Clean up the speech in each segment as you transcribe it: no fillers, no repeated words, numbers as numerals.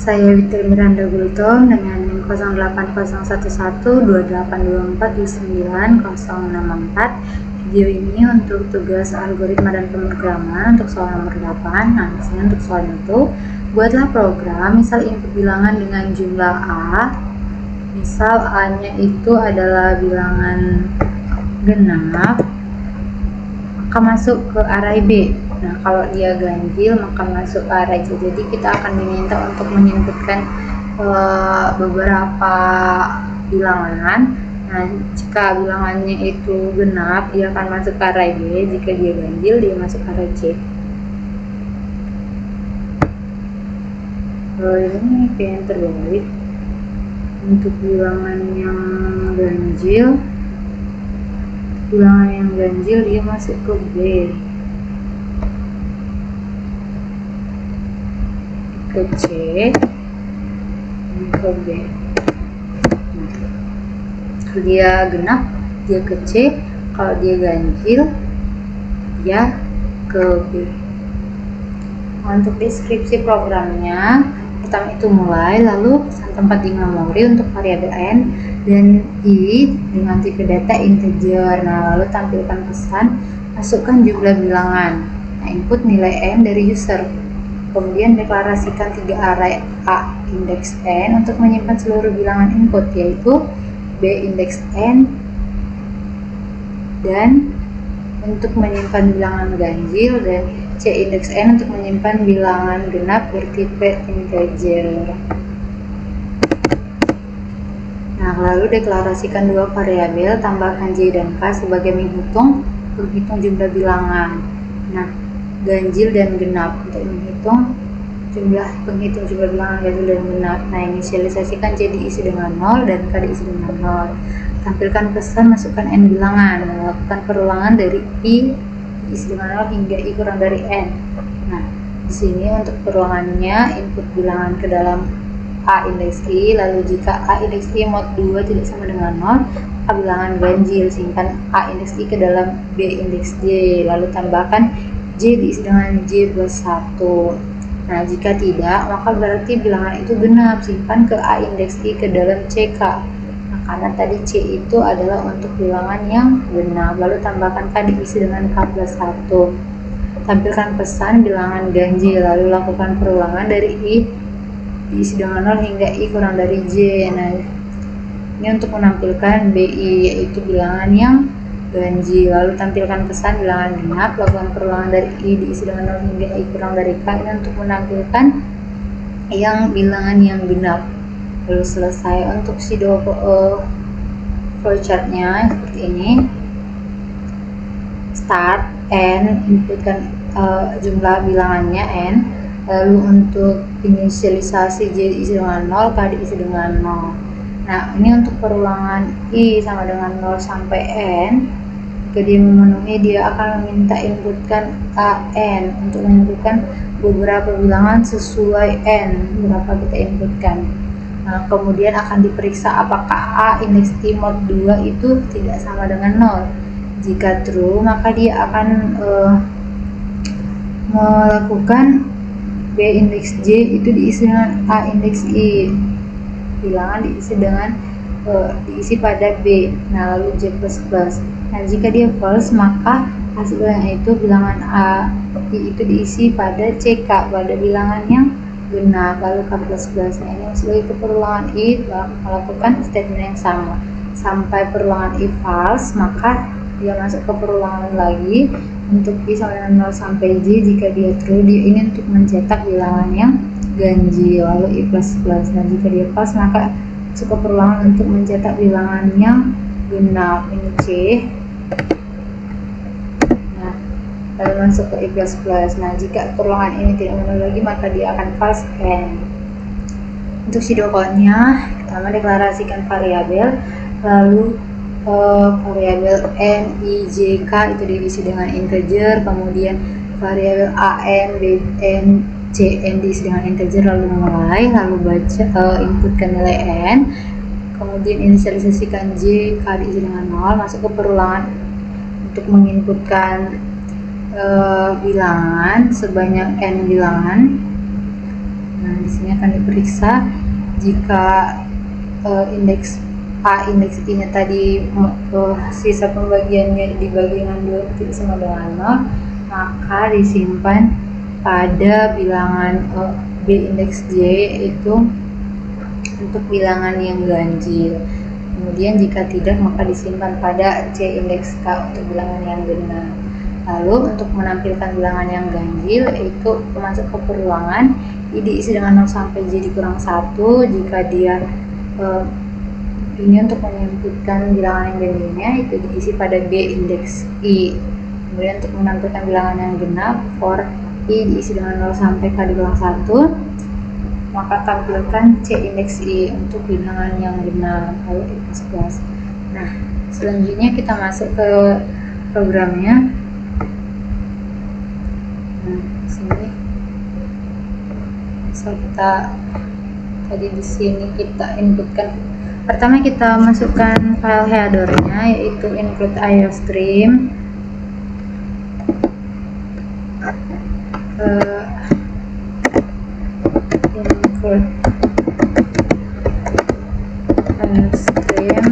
Saya Witri Miranda Gultom dengan NIM 0801282429 Video ini untuk tugas algoritma dan pemrograman untuk soal nomor 8. Nah, misalnya untuk soal itu, buatlah program misal input bilangan dengan jumlah A. Misal A-nya itu adalah bilangan genap, maka masuk ke array B. Nah, kalau dia ganjil maka masuk ke array C. Jadi kita akan diminta untuk menyebutkan beberapa bilangan. Nah, jika bilangannya itu genap, dia akan masuk ke array B. Jika dia ganjil, dia masuk ke array C. Ini kayak yang terbalik. Untuk bilangan yang ganjil, dia masuk ke B, ke C, ke B. Kalau dia genap, dia ke C. Kalau dia ganjil, dia ke B. Untuk deskripsi programnya, pertama itu mulai, lalu pesan tempat di memori untuk variabel n dan i dengan tipe data integer. Nah, lalu tampilkan pesan, masukkan jumlah bilangan. Nah, input nilai n dari user. Kemudian deklarasikan 3 array A indeks n untuk menyimpan seluruh bilangan input, yaitu B indeks n, dan untuk menyimpan bilangan ganjil, dan C indeks n untuk menyimpan bilangan genap bertipe integer. Nah, lalu deklarasikan 2 variabel, tambahkan J dan K sebagai menghitung jumlah bilangan. Nah, ganjil dan genap untuk menghitung jumlah bilangan ganjil dan genap. Nah, inisialisasikan J diisi dengan 0 dan K diisi dengan 0. Tampilkan pesan, masukkan n bilangan. Lakukan perulangan dari i diisi dengan 0 hingga i kurang dari n. Nah, di sini untuk perulangannya input bilangan ke dalam A indeks I, lalu jika A indeks I mod 2 tidak sama dengan 0, maka bilangan ganjil. Simpan A indeks I ke dalam B indeks J, lalu tambahkan J diisi dengan J plus 1. Nah, jika tidak, maka berarti bilangan itu genap. Simpan ke A indeks I ke dalam CK. Nah, karena tadi C itu adalah untuk bilangan yang genap, lalu tambahkan K diisi dengan K plus 1. Tampilkan pesan bilangan ganjil, lalu lakukan perulangan dari I diisi dengan 0 hingga I kurang dari J. Nah, ini untuk menampilkan BI, yaitu bilangan yang ganjil. Lalu tampilkan pesan bilangan genap, lakukan perulangan dari I diisi dengan 0 hingga I kurang dari K. Ini untuk menampilkan yang bilangan yang genap. Lalu selesai. Untuk pseudo flowchartnya seperti ini. Start n, inputkan jumlah bilangannya n. Lalu untuk inisialisasi J diisi dengan 0, K diisi dengan 0. Nah, ini untuk perulangan I sama dengan 0 sampai N. Jika dia memenuhi, dia akan meminta inputkan AN untuk menentukan beberapa bilangan sesuai N berapa kita inputkan. Nah, kemudian akan diperiksa apakah A indeks I mod 2 itu tidak sama dengan 0. Jika true, maka dia akan melakukan B indeks J itu diisi dengan A indeks I, bilangan diisi pada B. Nah, lalu J plus plus. Nah, jika dia false, maka hasilnya itu bilangan A I itu diisi pada CK, pada bilangan yang genap, lalu K plus plus. Nah, ini sebagai perulangan I melakukan statement yang sama sampai perulangan I false, maka dia masuk ke perulangan lagi untuk I sama dengan 0 sampai J. Jika dia true, dia ini untuk mencetak bilangan yang ganjil, lalu I plus plus. Nah, jika dia false, maka masuk ke perulangan untuk mencetak bilangan yang genap, ini C. Nah, lalu masuk ke I plus plus. Nah, jika perulangan ini tidak memenuhi lagi, maka dia akan false n. Untuk pseudocode-nya, pertama deklarasikan variabel, lalu variabel n, i, j, k itu diisi dengan integer, kemudian variabel a, n, b, n, c, n diisi dengan integer, lalu mulai, lalu baca, inputkan nilai n, kemudian inisialisasikan j, k diisi dengan 0, masuk ke perulangan untuk menginputkan bilangan sebanyak n bilangan. Nah, di sini akan diperiksa jika indeks A, indeks I-nya tadi sisa pembagiannya dibagi dengan 2 tidak sama dengan 0, maka disimpan pada bilangan B indeks J itu untuk bilangan yang ganjil. Kemudian jika tidak, maka disimpan pada C indeks K untuk bilangan yang genap. Lalu untuk menampilkan bilangan yang ganjil itu masuk ke perulangan, I diisi dengan 0 sampai J dikurang 1 jika dia ini untuk menyebutkan bilangan yang ganjilnya itu diisi pada B indeks I. Kemudian untuk menampilkan bilangan yang genap, for I diisi dengan 0 sampai K dikurang 1, maka tampilkan C indeks I untuk bilangan yang genap, lalu I plus plus. Nah, selanjutnya kita masuk ke programnya. Nah, sini misal kita tadi di sini kita inputkan, pertama kita masukkan file headernya yaitu include iostream, include iostream,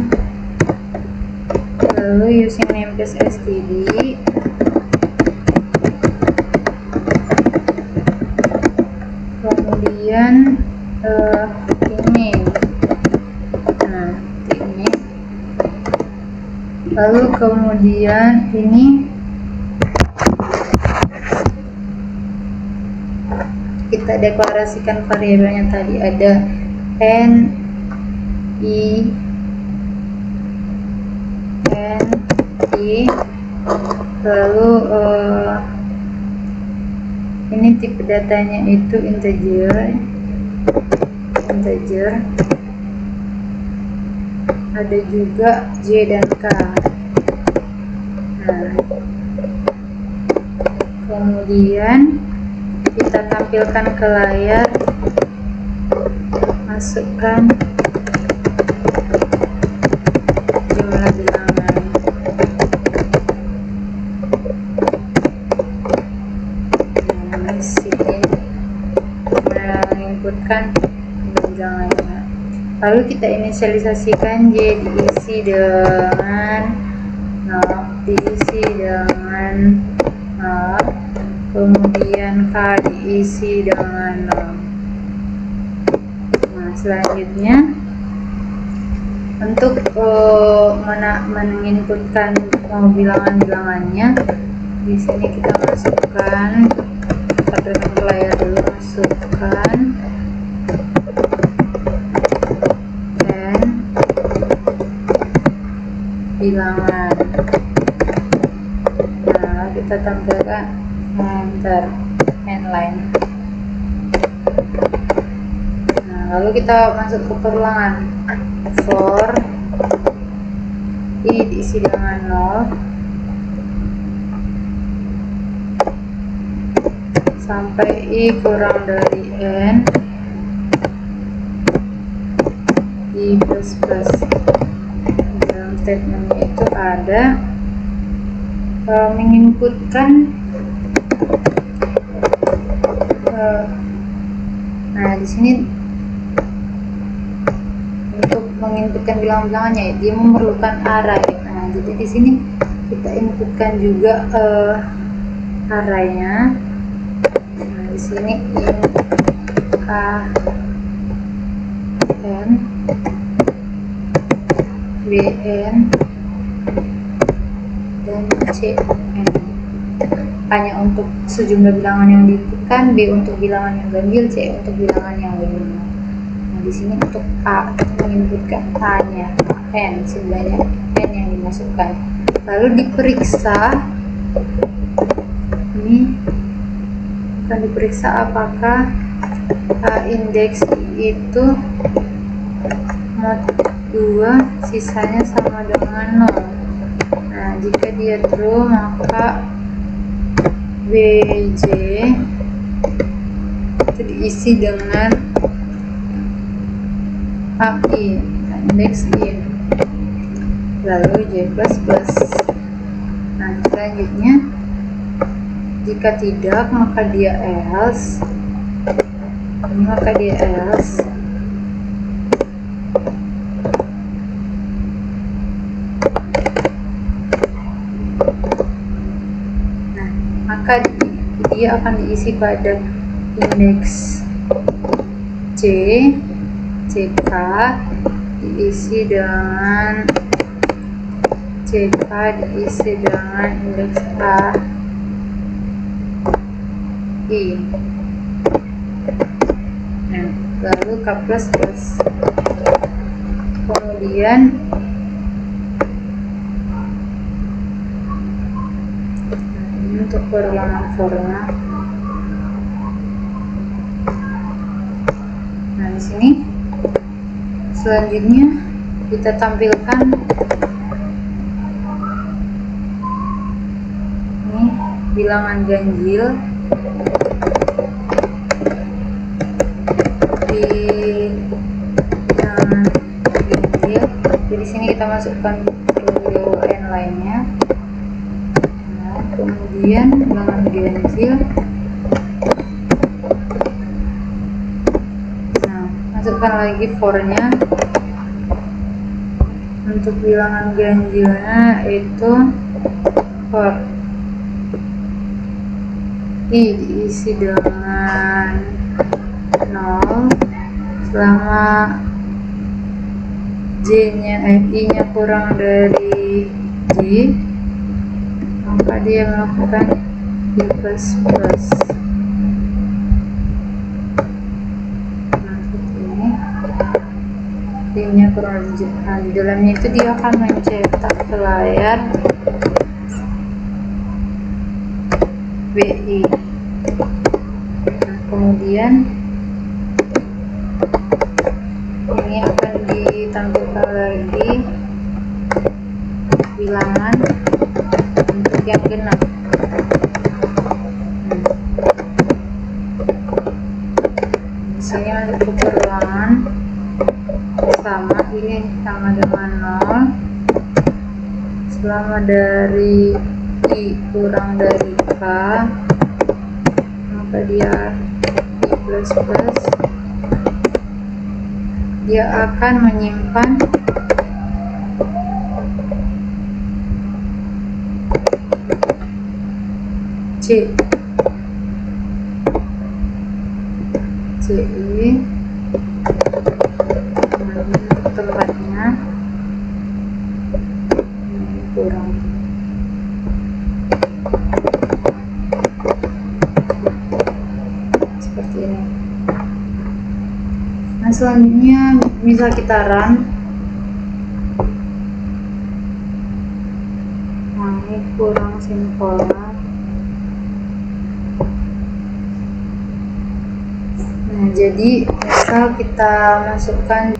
lalu using namespace std, kemudian ini, nah ini, lalu kemudian ini kita deklarasikan variabelnya tadi ada n i, lalu ini tipe datanya itu integer, ada juga J dan K. Nah, kemudian kita tampilkan ke layar, masukkan jumlah bilangan. Nah, di sini menginputkan bilangannya. Lalu kita inisialisasikan J diisi dengan 0, diisi dengan 0, kemudian K diisi dengan 0. Nah, selanjutnya untuk menginputkan bilangan-bilangannya, di sini kita masukkan, tampilkan ke layar dulu, masukkan bilangan. Nah, kita tampilkan enter line. Nah, lalu kita masuk ke perulangan, for I diisi dengan 0 sampai I kurang dari N, I plus plus. Dalam statementnya itu ada menginputkan, nah di sini untuk menginputkan bilangan-bilangannya dia memerlukan array. Nah, jadi di sini kita inputkan juga arraynya. Nah, di sini int a n b n dan c n, hanya untuk sejumlah bilangan yang diinputkan, B untuk bilangan yang ganjil, C untuk bilangan yang genap. Nah, di sini untuk A kita menginputkan A-nya, N, sebenarnya N yang dimasukkan. Lalu diperiksa, ini akan diperiksa apakah A indeks itu mod 2 sisanya sama dengan 0. Nah, jika dia true, maka BJ itu diisi dengan AI, indeks I, lalu J++. Nah, selanjutnya jika tidak, maka dia else, ini maka dia else. Nah, maka dia akan diisi pada indeks C, CK diisi dengan CK diisi dengan indeks A, I. Nah, lalu K++. Kemudian ini untuk perulangan fornya. Nah, di sini selanjutnya kita tampilkan ini bilangan ganjil di bilangan ganjil. Jadi sini kita masukkan n lainnya. Nah, kemudian bilangan ganjil. Nah, masukkan lagi for-nya. Untuk bilangan ganjilnya itu for I diisi dengan 0 selama I-nya kurang dari J, maka dia melakukan I++. Nah, seperti ini. I-nya kurang dari J. Nah, di dalamnya itu dia akan mencetak ke layar WI. Nah, kemudian ini akan ditampilkan lagi bilangan untuk yang genap. Di sini masuk ke perulangan sama, ini sama dengan 0 selama dari I kurang dari K, maka dia I++. Dia akan menyimpan C, CI untuk tempatnya ini kurang. Seperti ini. Nah, selanjutnya bisa kita run. Nah, ini kurang simpel. Nah, jadi misal kita masukkan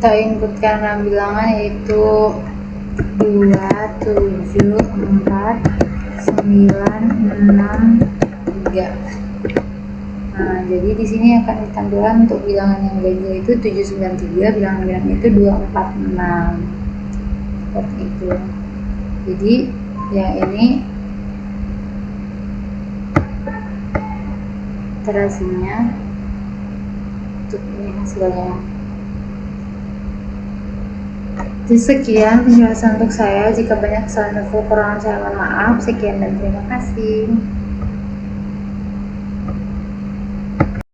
kita inputkan bilangan yaitu 2, 7, 4, 9, 6, 3. Nah, jadi di sini akan ditampilkan untuk bilangan yang ganjil itu 793, bilangan genap itu 246. Seperti itu. Jadi yang ini iterasinya, untuk ini hasilnya. Jadi sekian penjelasan untuk saya. Jika banyak kesalahan atau kekurangan saya mohon maaf. Sekian dan terima kasih.